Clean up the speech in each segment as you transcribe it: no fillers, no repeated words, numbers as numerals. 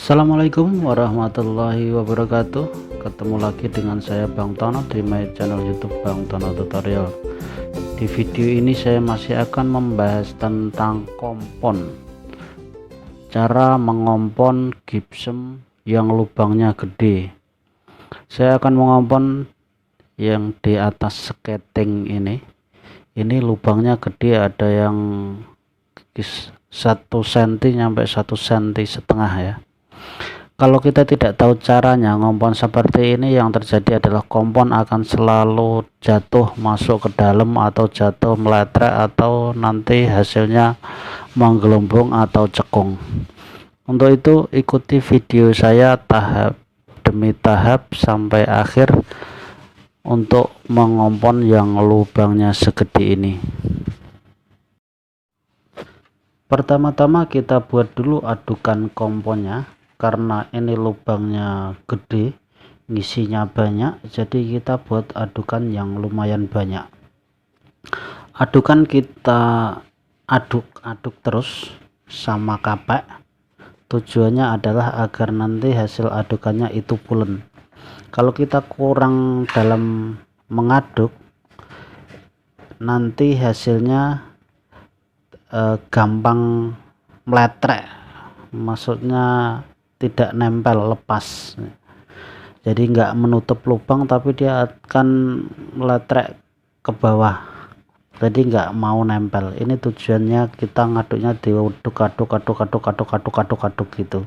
Assalamualaikum warahmatullahi wabarakatuh. Ketemu lagi dengan saya Bang Tono di my channel YouTube Bang Tono Tutorial. Di video ini saya masih akan membahas tentang kompon, cara mengompon gypsum yang lubangnya gede. Saya akan mengompon yang di atas skating ini lubangnya gede, ada yang 1 cm sampai 1,5 cm ya. Kalau kita tidak tahu caranya ngompon seperti ini, yang terjadi adalah kompon akan selalu jatuh masuk ke dalam atau jatuh meletrek, atau nanti hasilnya menggelembung atau cekung. Untuk itu ikuti video saya tahap demi tahap sampai akhir untuk mengompon yang lubangnya segede ini. Pertama-tama kita buat dulu adukan komponnya. Karena ini lubangnya gede, ngisinya banyak, jadi kita buat adukan yang lumayan banyak. Adukan kita aduk-aduk terus sama kapek. Tujuannya adalah agar nanti hasil adukannya itu pulen. Kalau kita kurang dalam mengaduk, nanti hasilnya gampang meletrek, maksudnya tidak nempel, lepas. Jadi nggak menutup lubang, tapi dia akan meletrek ke bawah, jadi nggak mau nempel. Ini tujuannya kita ngaduknya diaduk-aduk gitu.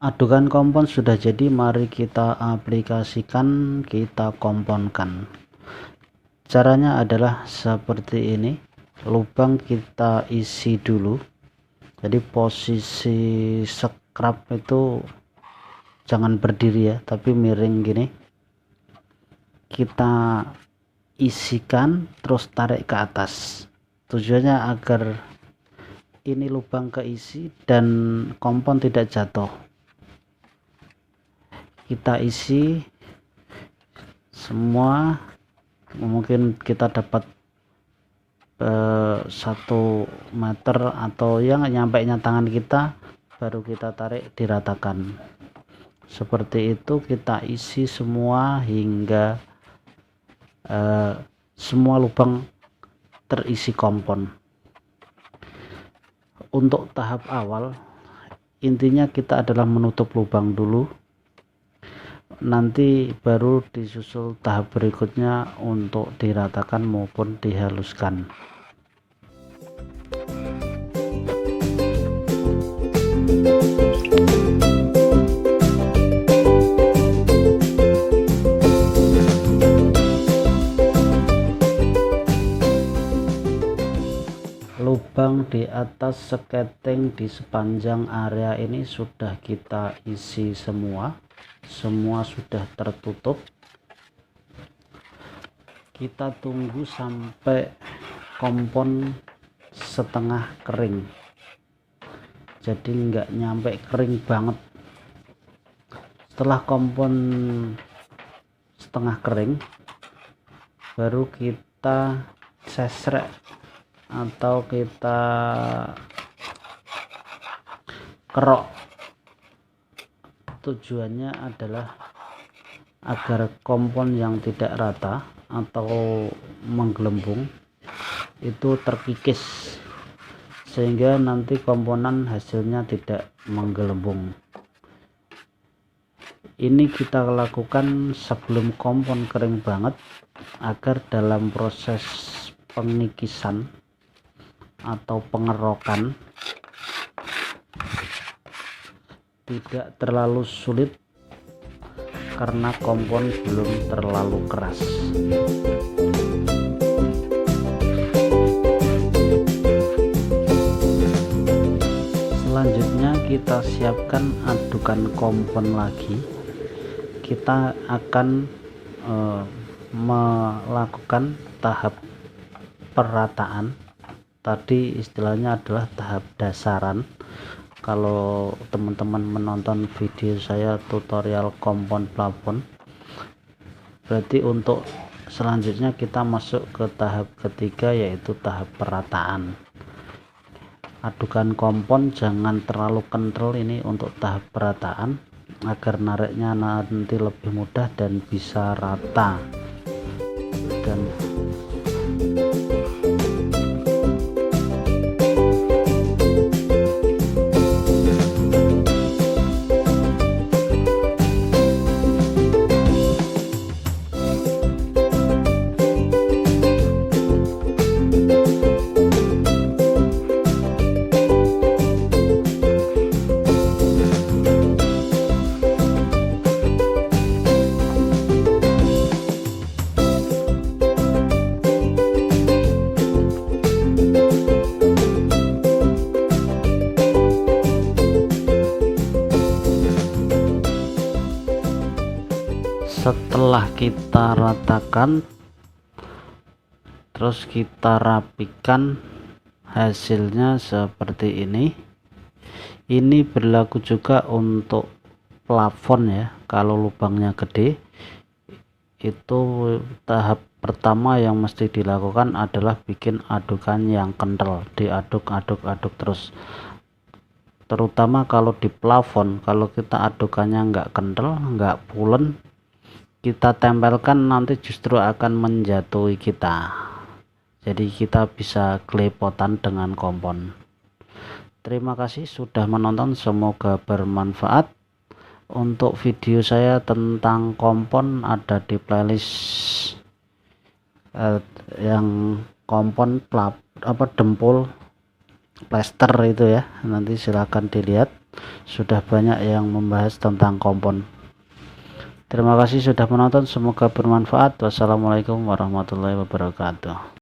Adukan kompon sudah jadi, mari kita aplikasikan, kita komponkan. Caranya adalah seperti ini. Lubang kita isi dulu. Jadi posisi scrap itu jangan berdiri ya, tapi miring gini. Kita isikan terus tarik ke atas. Tujuannya agar ini lubang keisi dan kompon tidak jatuh. Kita isi semua, mungkin kita dapat 1 meter atau yang nyampainya tangan kita, baru kita tarik, diratakan seperti itu. Kita isi semua hingga semua lubang terisi kompon. Untuk tahap awal intinya kita adalah menutup lubang dulu, nanti baru disusul tahap berikutnya untuk diratakan maupun dihaluskan. Lubang di atas skating di sepanjang area ini sudah kita isi semua sudah tertutup. Kita tunggu sampai kompon setengah kering, jadi nggak nyampe kering banget. Setelah kompon setengah kering, baru kita sesrek atau kita kerok. Tujuannya adalah agar kompon yang tidak rata atau menggelembung itu terkikis, sehingga nanti komponan hasilnya tidak menggelembung. Ini kita lakukan sebelum kompon kering banget, agar dalam proses pengikisan atau pengerokan tidak terlalu sulit karena kompon belum terlalu keras. Selanjutnya kita siapkan adukan kompon lagi. Kita akan melakukan tahap perataan. Tadi istilahnya adalah tahap dasaran. Kalau teman-teman menonton video saya tutorial kompon plafon, berarti untuk selanjutnya kita masuk ke tahap ketiga, yaitu tahap perataan. adukan kompon jangan terlalu kental ini untuk tahap perataan agar nariknya nanti lebih mudah dan bisa rata. Dan setelah kita ratakan, terus kita rapikan, hasilnya seperti ini. Ini berlaku juga untuk plafon ya. Kalau lubangnya gede, itu tahap pertama yang mesti dilakukan adalah bikin adukan yang kental, diaduk-aduk terus. Terutama kalau di plafon, kalau kita adukannya nggak kental, nggak pulen, kita tempelkan nanti justru akan menjatuhi kita. Jadi kita bisa kelepotan dengan kompon. Terima kasih sudah menonton, semoga bermanfaat. Untuk video saya tentang kompon ada di playlist yang kompon dempul plester itu ya, nanti silahkan dilihat, sudah banyak yang membahas tentang kompon. Terima kasih sudah menonton, semoga bermanfaat. Wassalamualaikum warahmatullahi wabarakatuh.